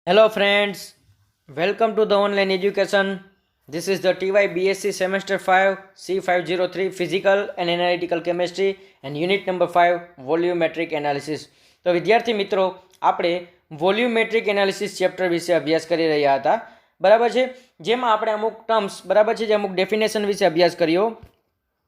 Hello friends, welcome to the online education. This is the TY BSc semester 5 C503 Physical and Analytical Chemistry and unit number 5 Volumetric Analysis. તો વિદ્યાર્થી મિત્રો આપણે volumetric analysis chapter વિશે અભ્યાસ કરી રહ્યા હતા બરાબર છે, જેમાં આપણે અમુક ટર્મ્સ બરાબર છે, જે અમુક ડેફિનેશન વિશે અભ્યાસ કર્યો,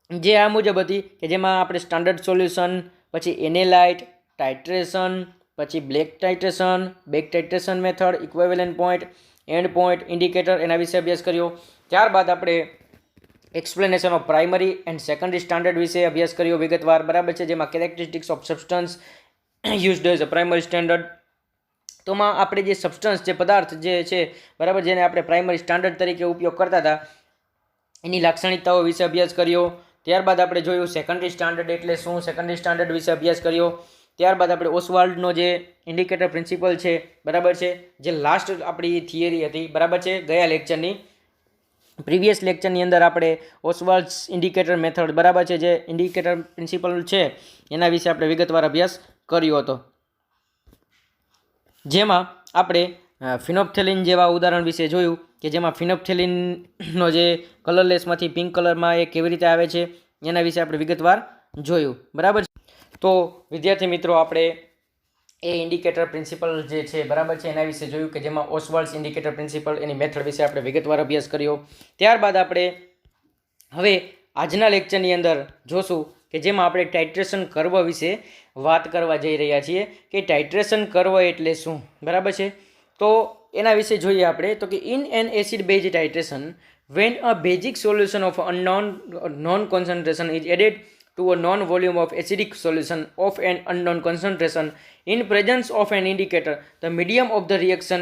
જે આ મુજબ હતી કે જેમાં આપણે સ્ટાન્ડર્ડ સોલ્યુશન, પછી એનેલાઇટ, ટાઇટ્રેશન, પછી blank titration, back titration method, equivalent point, end point, indicator, એના વિશે અભ્યાસ કર્યો. ત્યારબાદ આપણે explanation of primary and secondary standard વિશે અભ્યાસ કર્યો વિગતવાર બરાબર છે, જેમાં characteristics of substance used as a primary standard. તોમાં આપણે જે સબસ્ટન્સ, જે પદાર્થ જે છે બરાબર, જેને આપણે પ્રાઇમરી સ્ટાન્ડર્ડ તરીકે ઉપયોગ કરતા હતા, એની લાક્ષણિકતાઓ વિશે અભ્યાસ કર્યો. ત્યારબાદ આપણે જોયું સેકન્ડરી સ્ટાન્ડર્ડ એટલે શું, સેકન્ડરી સ્ટાન્ડર્ડ વિશે અભ્યાસ કર્યો. ત્યારબાદ આપણે ઓસ્વાલ્ડનો જે ઇન્ડિકેટર પ્રિન્સિપલ છે બરાબર છે, જે લાસ્ટ આપણી થિયરી હતી બરાબર છે, ગયા લેક્ચરની પ્રીવિયસ લેક્ચરની અંદર આપણે ઓસ્વાલ્ડ્સ ઇન્ડિકેટર મેથડ બરાબર છે, જે ઇન્ડિકેટર પ્રિન્સિપલ છે એના વિશે આપણે વિગતવાર અભ્યાસ કર્યો હતો, જેમાં આપણે ફિનોપ્થેલિન જેવા ઉદાહરણ વિશે જોયું કે જેમાં ફિનોપ્થેલિનનો જે કલરલેસમાંથી પિંક કલરમાં એ કેવી રીતે આવે છે એના વિશે આપણે વિગતવાર જોયું બરાબર. તો વિદ્યાર્થી મિત્રો આપણે એ ઇન્ડિકેટર પ્રિન્સિપલ જે છે બરાબર છે એના વિશે જોયું કે જેમાં ઓસ્વાલ્ડ્સ ઇન્ડિકેટર પ્રિન્સિપલ, એની મેથડ વિશે આપણે વિગતવાર અભ્યાસ કર્યો. ત્યારબાદ આપણે હવે આજના લેક્ચરની અંદર જોશું કે જેમાં આપણે ટાઇટ્રેશન કર્વ વિશે વાત કરવા જઈ રહ્યા છીએ કે ટાઇટ્રેશન કર્વ એટલે શું બરાબર છે. તો એના વિશે જોઈએ આપણે તો કે in an acid base titration when a basic solution of unknown known concentration is added to a known volume of acidic solution of an unknown concentration in presence of an indicator, the medium of the reaction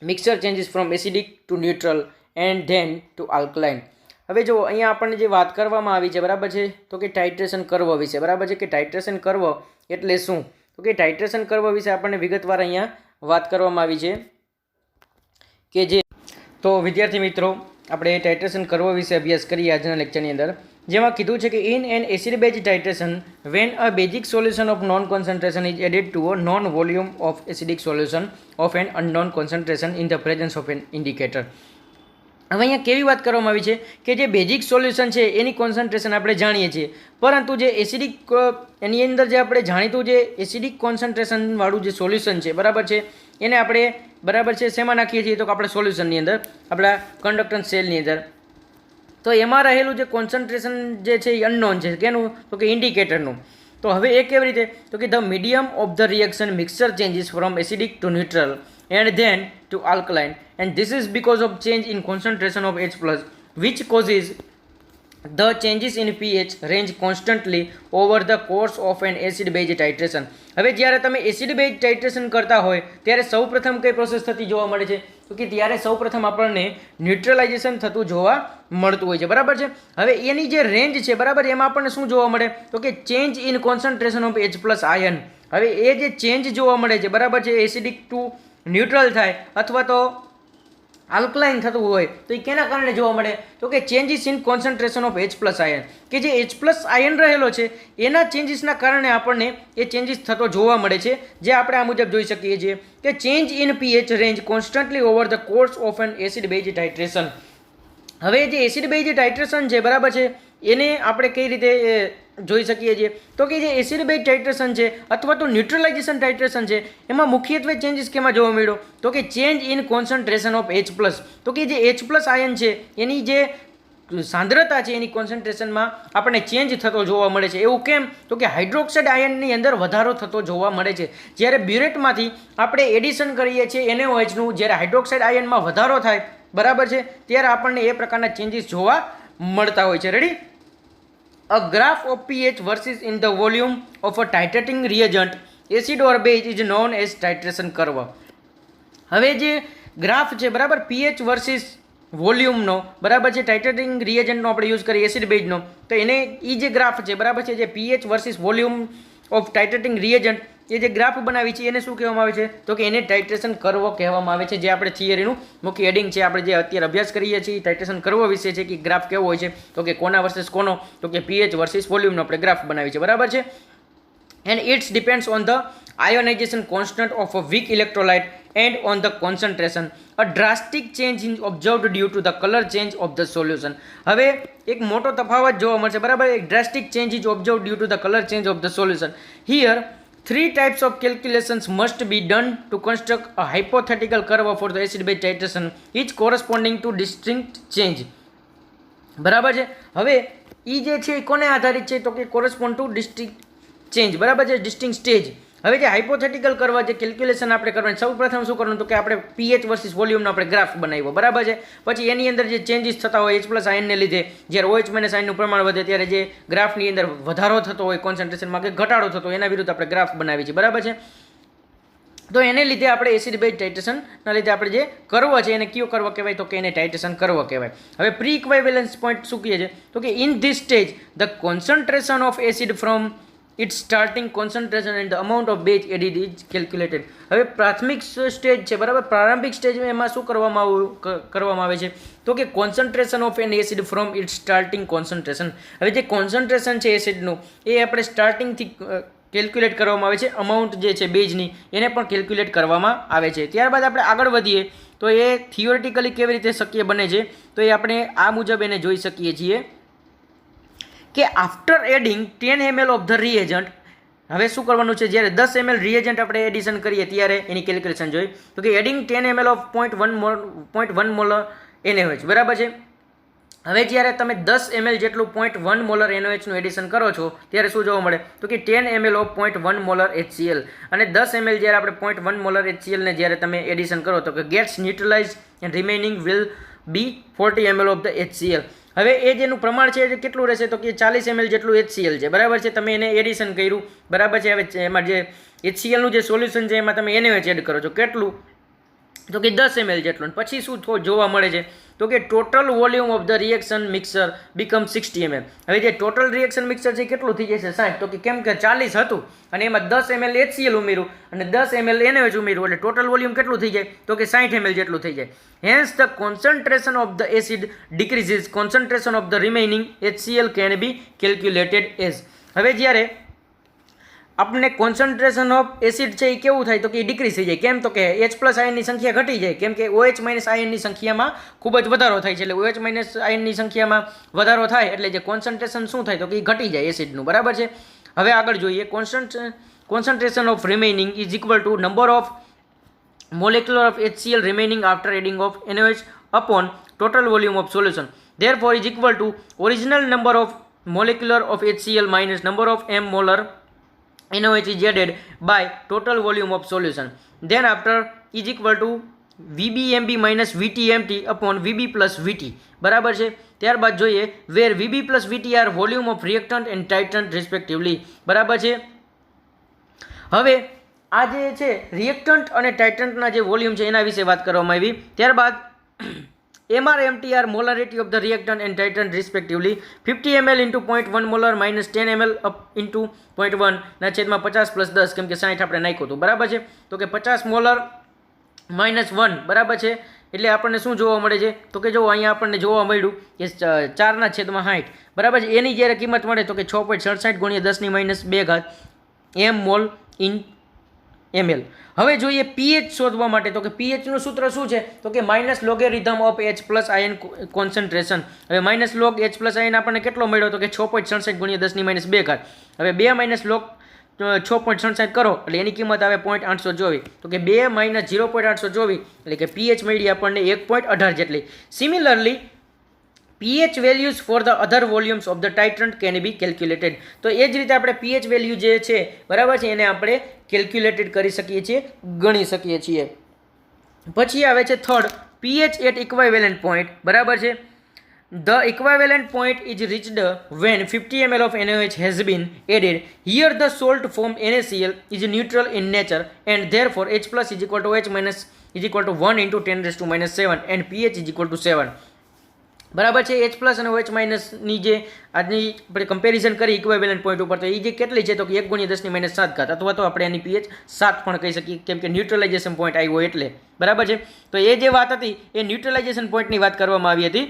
mixture changes from acidic to neutral and then to alkaline. હવે જો અહીંયા આપણને જે વાત કરવામાં આવી છે બરાબર છે, તો કે ટાઇટ્રેશન કર્વ વિશે બરાબર છે, કે ટાઇટ્રેશન કર્વ એટલે શું, તો કે ટાઇટ્રેશન કર્વ વિશે આપણને વિગતવાર અહીંયા વાત કરવામાં આવી છે કે જે તો વિદ્યાર્થી મિત્રો આપણે ટાઇટ્રેશન કર્વ વિશે અભ્યાસ કરીએ આજના લેક્ચરની અંદર, જેમાં કીધું છે કે in an acid base titration when a basic solution of known concentration is added to a known volume of acidic solution of an unknown concentration in the presence of an indicator. હવે અહીંયા કેવી વાત કરવામાં આવી છે કે જે basic solution છે એની કોન્સન્ટ્રેશન આપણે જાણીએ છીએ, પરંતુ જે એસિડિક એની અંદર જે આપણે જાણીતું જે એસિડિક કોન્સન્ટ્રેશનવાળું જે સોલ્યુશન છે બરાબર છે, એને આપણે બરાબર છે શેમાં નાખીએ છીએ, તો કે આપણે સોલ્યુશનની અંદર, આપણા કન્ડક્ટન્સ સેલની અંદર. તો એમાં રહેલું જે કોન્સન્ટ્રેશન જે છે એ અનનોન છે, કેનું, તો કે ઇન્ડિકેટરનું. તો હવે એ કેવી રીતે, તો કે the medium of the reaction mixer changes from acidic to neutral and then to alkaline, and this is because of change in concentration of H plus, which causes the changes in pH range constantly over the course of an acid base titration. હવે જ્યારે તમે acid base titration કરતા હોય ત્યારે સૌપ્રથમ કઈ process થતી જોવા મળે છે, તો કે ત્યારે સૌપ્રથમ આપણને ન્યુટ્રલાઇઝેશન થતું જોવા મળતું હોય છે બરાબર છે. હવે એની જે રેન્જ છે બરાબર, એમાં આપણને શું જોવા મળે, તો કે change in concentration of H plus ion. હવે એ જે ચેન્જ જોવા મળે છે બરાબર છે, એસિડિક ટુ ન્યુટ્રલ થાય અથવા તો આલ્કલાઇન થતું હોય, તો એ કેના કારણે જોવા મળે, તો કે changes in concentration of H plus ion, કે જે H પ્લસ આયન રહેલો છે એના ચેન્જીસના કારણે આપણને એ ચેન્જીસ થતો જોવા મળે છે, જે આપણે આ મુજબ જોઈ શકીએ છીએ કે change in pH range constantly over the course of an acid base titration. હવે જે એસિડ બેઝ ટાઇટ્રેશન છે બરાબર છે, એને આપણે કઈ રીતે જોઈ શકીએ છીએ, તો કે જે એસિડ બેઝ ટાઇટ્રેશન છે અથવા તો ન્યુટ્રલાઇઝેશન ટાઇટ્રેશન છે, એમાં મુખ્યત્વે ચેન્જીસ કેમાં જોવા મળ્યો, તો કે change in concentration of H plus. તો કે જે H પ્લસ આયન છે એની જે સાંદ્રતા છે એની કોન્સન્ટ્રેશનમાં આપણને ચેન્જ થતો જોવા મળે છે. એવું કેમ, તો કે હાઇડ્રોક્સાઇડ આયનની અંદર વધારો થતો જોવા મળે છે. જ્યારે બ્યુરેટમાંથી આપણે એડિશન કરીએ છીએ NaOHનું, જ્યારે હાઇડ્રોક્સાઇડ આયનમાં વધારો થાય બરાબર છે, ત્યારે આપણને એ પ્રકારના ચેન્જીસ જોવા મળતા હોય છે. Ready, a graph of pH versus in the volume of a titrating reagent acid or base is known as titration curve. હવે જે ગ્રાફ છે બરાબર, pH વર્સિસ વોલ્યુમનો બરાબર છે, ટાઇટ્રેટિંગ રિએજન્ટનો આપણે યુઝ કરીએ એસિડ બેઝનો, તો એને એ જે ગ્રાફ છે બરાબર છે, જે pH versus volume of titrating reagent, એ જે ગ્રાફ બનાવી છે એને શું કહેવામાં આવે છે, તો કે એને ટાઇટ્રેશન કર્વ કહેવામાં આવે છે, જે આપણે થિયરીનું મુખ્ય હેડિંગ છે. આપણે જે અત્યારે અભ્યાસ કરીએ છીએ ટાઇટ્રેશન કર્વ વિશે છે કે ગ્રાફ કેવો હોય છે, તો કે કોના વર્સિસ કોનો, તો કે pH વર્સિસ વોલ્યુમનો આપણે ગ્રાફ બનાવી છે બરાબર છે. and it depends on the ionization constant of a weak electrolyte and on the concentration. A drastic change is observed due to the color change of the solution. હવે એક મોટો તફાવત જોવા મળશે, બરાબર. એક drastic change is observed due to the color change of the solution. Here 3 types of calculations must be done to construct a hypothetical curve for the acid base titration, each corresponding to distinct change. બરાબર છે. હવે એ જે છે એ કોને આધારિત છે? તો કે કોરસ્પોન્ડ ટુ ડિસ્ટિંક્ટ ચેન્જ, બરાબર છે, ડિસ્ટિંક્ટ સ્ટેજ. હવે જે હાઇપોથેટિકલ કરવા જે કેલ્ક્યુલેશન આપણે કરવાની, સૌ પ્રથમ શું કરવાનું? તો કે આપણે પીએચ વર્સિસ વોલ્યુમનો આપણે ગ્રાફ બનાવ્યો, બરાબર છે. પછી એની અંદર જે ચેન્જીસ થતા હોય H પ્લસ આયનને લીધે, જ્યારે OH માઇનસ આયનનું પ્રમાણ વધે ત્યારે જે ગ્રાફની અંદર વધારો થતો હોય કોન્સન્ટ્રેશનમાં કે ઘટાડો થતો હોય, એના વિરુદ્ધ આપણે ગ્રાફ બનાવી છે, બરાબર છે. તો એને લીધે આપણે એસિડ બેઝ ટાઇટ્રેશનના લીધે આપણે જે કર્વ છે એને કયો કર્વ કહેવાય? તો કે એને ટાઇટ્રેશન કર્વ કહેવાય. હવે પ્રી ઇક્વાઇવેલન્સ પોઈન્ટ શું કહે છે? તો કે in this stage the concentration of acid from its starting concentration and the amount of base added is calculated. હવે પ્રાથમિક સ્ટેજ છે, બરાબર, પ્રારંભિક સ્ટેજમાં એમાં શું કરવામાં આવે છે? તો કે concentration of an acid from its starting concentration. હવે જે કોન્સન્ટ્રેશન છે એસિડનું એ આપણે સ્ટાર્ટિંગથી કેલ્ક્યુલેટ કરવામાં આવે છે. અમાઉન્ટ જે છે બેઝની એને પણ કેલ્ક્યુલેટ કરવામાં આવે છે. ત્યારબાદ આપણે આગળ વધીએ તો એ થિયોરિટિકલી કેવી રીતે શક્ય બને છે? તો એ આપણે આ મુજબ એને જોઈ શકીએ છીએ કે after adding 10 ml of the reagent, હવે શું કરવાનું છે? જ્યારે 10 ml રિએજન્ટ આપણે એડિશન કરીએ ત્યારે એની કેલ્ક્યુલેશન જોઈ. તો કે adding 10 ml of 0.1 molar NaOH, બરાબર છે. હવે જ્યારે તમે 10 ml જેટલું 0.1 મોલર NaOHનું એડિશન કરો છો ત્યારે શું જોવા મળે? તો કે 10 ml ઓફ 0.1 મોલર HCl. અને 10 ml જ્યારે આપણે 0.1 મોલર HClને જ્યારે તમે એડિશન કરો તો કે gets neutralise and remaining will be 40 ml of the HCl. હવે એ જેનું પ્રમાણ છે એ કેટલું રહેશે? તો કે 40 ml જેટલું HCl છે, બરાબર છે. તમે એને એડિશન કર્યું, બરાબર છે. હવે એમાં જે HClનું જે સોલ્યુશન છે એમાં તમે NaOH એડ કરો છો, કેટલું? તો કે 10 ml જેટલું. પછી શું જોવા મળે છે? તો કે total volume of the reaction mixer become 60 ml. હવે જે ટોટલ રિએક્શન મિક્સર છે કેટલું થઈ જશે? 60. તો કે કેમ કે 40 હતું અને એમાં 10 ml HCl ઉમેર્યું અને 10 ml NaOH ઉમેર્યું એટલે ટોટલ વોલ્યુમ કેટલું થઈ જાય? તો કે 60 ml જેટલું થઈ જાય. Hence the concentration of the acid decreases, concentration of the remaining HCl can be calculated as. હવે જ્યારે આપણને કોન્સન્ટ્રેશન ઓફ એસિડ છે એ કેવું થાય? તો કે ડિક્રીઝ થઈ જાય. કેમ? તો કે H પ્લસ આયનની સંખ્યા ઘટી જાય. કેમ કે OH માઇનસ આયનની સંખ્યામાં ખૂબ જ વધારો થાય છે. એટલે OH માઇનસ આયનની સંખ્યામાં વધારો થાય એટલે જે કોન્સન્ટ્રેશન શું થાય? તો કે એ ઘટી જાય એસિડનું, બરાબર છે. હવે આગળ જોઈએ. Concentration of remaining is equal to number of molecular of HCl remaining after adding of NaOH upon total volume of solution. Therefore is equal to original number of molecular of HCl minus number of m molar NaOH is added by total volume of solution. Then after is equal to VBMB minus VTMT upon VB plus VT, બરાબર છે. ત્યારબાદ જોઈએ where VB plus VT are volume of reactant and titrant respectively, બરાબર છે. હવે આ જે છે રિએક્ટન્ટ અને ટાઇટન્ટના જે વોલ્યુમ છે એના વિશે વાત કરવામાં આવી. ત્યારબાદ MR MTR molarity of the reactant and titrant respectively 50 ml into 0.1 molar minus 10 ml up into 0.1 ના છેદમાં 50 પ્લસ 10, કેમ કે 60 આપણે નાખ્યું હતું, બરાબર છે. તો કે 50 મોલર માઇનસ 1, બરાબર છે. એટલે આપણને શું જોવા મળે છે? તો કે જો અહીંયા આપણને જોવા મળ્યું કે 4 ના છેદમાં 60, બરાબર છે. એની જ્યારે કિંમત મળે તો કે 6.67 ગુણ્યા 10 ની માઇનસ 2 ઘાત m મોલ ઇન ml. હવે જોઈએ pH શોધવા માટે. તો કે pH નું સૂત્ર શું છે? તો કે minus logarithm of H plus ion concentration. હવે minus log H plus ion આપણને કેટલો મળ્યો? તો કે 6.67 ગુણ્યા 10 ની માઇનસ 2 ઘાત. હવે 2 માઇનસ લોગ 6.67 કરો એટલે એની કિંમત આવે 0.824. તો કે 2 માઇનસ 0.824 એટલે કે pH મળી આપણને 1.18 જેટલી. Similarly pH values for the other volumes of the titrant can be calculated. તો એ જ રીતે આપણે pH વેલ્યુ જે છે, બરાબર છે, એને આપણે કેલ્ક્યુલેટેડ કરી શકીએ છીએ, ગણી શકીએ છીએ. પછી આવે છે third, pH at equivalent point, બરાબર છે. The equivalent point is reached when 50 ml of NaOH has been added. Here the salt form NaCl is neutral in nature and therefore H plus is equal to H minus is equal to 1 into 10 raised to minus 7 and pH is equal to 7. બરાબર છે. H plus અને OH માઇનસની જે આજની આપણે comparison કરી equivalent point ઉપર, તો એ જે કેટલી છે? તો કે 1 ગુણ્યા 10 ની માઇનસ 7 ઘાત, અથવા તો આપણે એની pH 7 પણ કહી શકીએ, કેમ કે ન્યુટ્રલાઇઝેશન પોઈન્ટ આવ્યો એટલે, બરાબર છે. તો એ જે વાત હતી એ ન્યુટ્રલાઇઝેશન પોઈન્ટની વાત કરવામાં આવી હતી.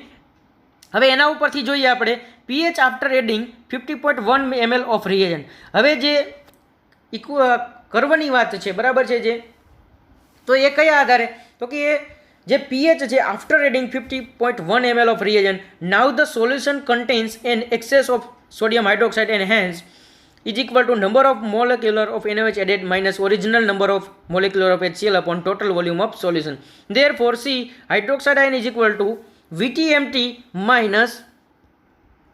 હવે એના ઉપરથી જોઈએ આપણે pH after adding 50.1 ml of reagent. હવે જે કર્વની વાત છે, બરાબર છે જે. તો એ કયા આધારે? તો કે એ જે pH છે after adding 50.1 ml of reagent, now the solution contains an excess of sodium hydroxide and hence is equal to number of molecular of NaOH added minus original number of molecular of HCl upon total volume of solution. Therefore, C hydroxide ion is equal to VTMT minus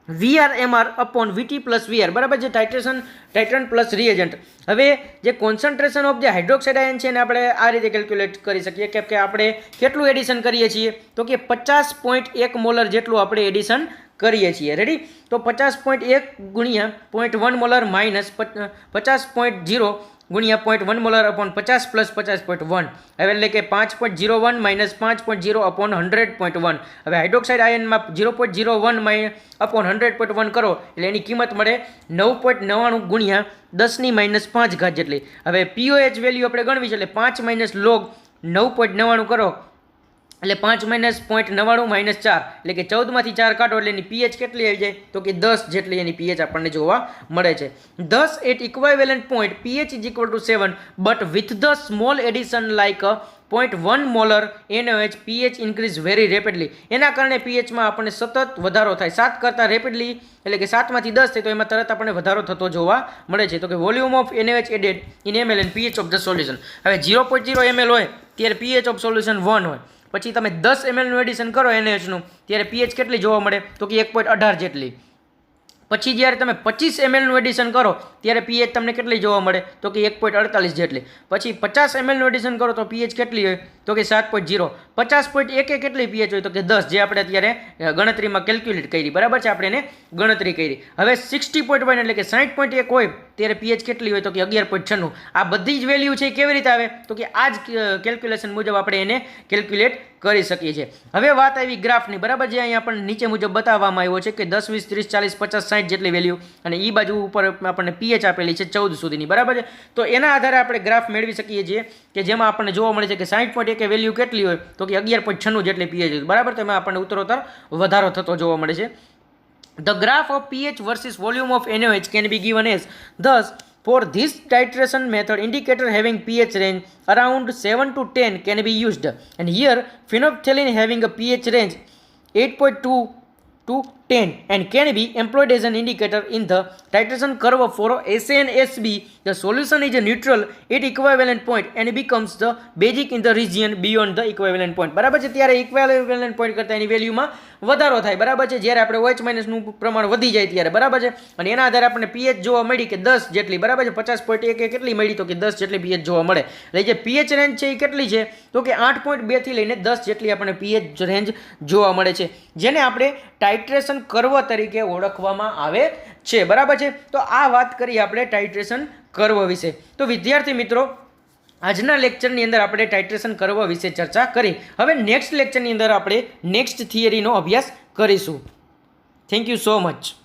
VRMR upon VT plus VR, બરાબર છે, ટાઇટ્રન્ટ plus reagent. હવે જે concentration of જે hydroxide ion છે ને આપણે આ રીતે કેલ્ક્યુલેટ કરી શકીએ કે આપણે કેટલું એડિશન કરીએ છીએ, તો કે 50.1 મોલર જેટલું આપણે એડિશન કરીએ છીએ. રેડી? તો 50.1 ગુણ્યા 0.1 મોલર માઇનસ 50.0 ગુણ્યા 0.1 મોલર અપોન 50 પ્લસ 50.1, હવે એટલે કે 5.01 માઇનસ 5.0 અપોન 100.1. હવે હાઇડ્રોક્સાઇડ આયનમાં 0.01 અપોન 100.1 કરો એટલે એની કિંમત મળે 9.99 ગુણ્યા 10⁻5 જેટલી. હવે POH વેલ્યુ આપણે ગણવી છે એટલે 5 માઇનસ લોગ 9.99 કરો એટલે 5 માઇનસ 0.99 માઇનસ 4 એટલે કે 14માંથી 4 કાઢો એટલે એની pH કેટલી આવી જાય, તો કે 10 જેટલી એની pH આપણને જોવા મળે છે. Thus at equivalent point pH is equal to 7 but with the small addition like 0.1 molar NaOH pH increase very rapidly. એના કારણે pHમાં આપણને સતત વધારો થાય, 7 કરતાં રેપિડલી એટલે કે 7માંથી 10 થાય તો એમાં તરત આપણને વધારો થતો જોવા મળે છે. તો કે volume of NaOH added in ml and pH of the solution. હવે 0.0 ml હોય ત્યારે pH of solution 1 હોય, પછી તમે 10 ml નું એડિશન કરો NaOHનું ત્યારે pH કેટલી જોવા મળે, તો કે 1.18 જેટલી. પછી જ્યારે તમે 25 ml નું એડિશન કરો ત્યારે pH તમને કેટલી જોવા મળે, તો કે 1.48 જેટલી. પછી 50 ml નું એડિશન કરો તો pH કેટલી હોય, તો કે 7.0. 50.1 કેટલી pH હોય, તો કે 10, જે આપણે અત્યારે ગણતરીમાં કેલ્ક્યુલેટ કરી, બરાબર છે, આપણે એને ગણતરી કરી. હવે 60.1 એટલે કે 60.1 હોય ત્યારે pH કેટલી હોય, તો કે 11.96. આ બધી જ વેલ્યુ છે કેવી રીતે આવે, તો કે આ જ કેલ્ક્યુલેશન મુજબ આપણે એને કેલ્ક્યુલેટ કરી શકીએ છીએ. હવે વાત આવી ગ્રાફની, બરાબર, જે અહીંયા આપણને નીચે મુજબ બતાવવામાં આવ્યો છે કે 10, 20, 30, 40, 50, 60 જેટલી વેલ્યુ અને એ બાજુ ઉપર આપણને pH આપેલી છે 14 સુધીની, બરાબર છે. તો એના આધારે આપણે ગ્રાફ મેળવી શકીએ છીએ કે જેમાં આપણને જોવા મળે છે કે 60.1 વેલ્યુ કેટલી હોય, તો કે 11.96 જેટલી pH હોય, બરાબર. તો એમાં આપણને ઉત્તરોત્તર વધારો થતો જોવા મળે છે. The graph of pH versus volume of NaOH can be given as thus. For this titration method, indicator having pH range around 7 to 10 can be used. And here, phenolphthalein having a pH range 8.2 to 10 and can be employed as an indicator in the titration curve for SA and SB. The solution is a neutral at equivalent point and becomes the basic in the region beyond the equivalent point. બરાબર છે, ત્યારે equivalent point કરતાં એની વેલ્યુમાં વધારો થાય, બરાબર છે, જ્યારે આપણે OH- નું પ્રમાણ વધી જાય ત્યારે, બરાબર છે. અને એના આધારે આપણને pH જોવા મળી કે 10 જેટલી, બરાબર છે. 50.1 કેટલી મળી, તો કે 10 જેટલી pH જોવા મળે. એટલે જે pH રેન્જ છે એ કેટલી છે, તો કે 8.2 થી લઈને 10 જેટલી આપણને pH રેન્જ જોવા મળે છે, જેને આપણે ટાઇટ્રેશન કર્વ તરીકે ઓળખવામાં આવે છે, બરાબર છે. તો આ વાત કરી આપણે ટાઇટ્રેશન કર્વ વિશે. તો વિદ્યાર્થી મિત્રો, આજના લેક્ચરની અંદર આપણે ટાઇટ્રેશન કર્વ વિશે ચર્ચા કરી. હવે નેક્સ્ટ લેક્ચરની અંદર આપણે નેક્સ્ટ થિયરીનો અભ્યાસ કરીશું. Thank you so much.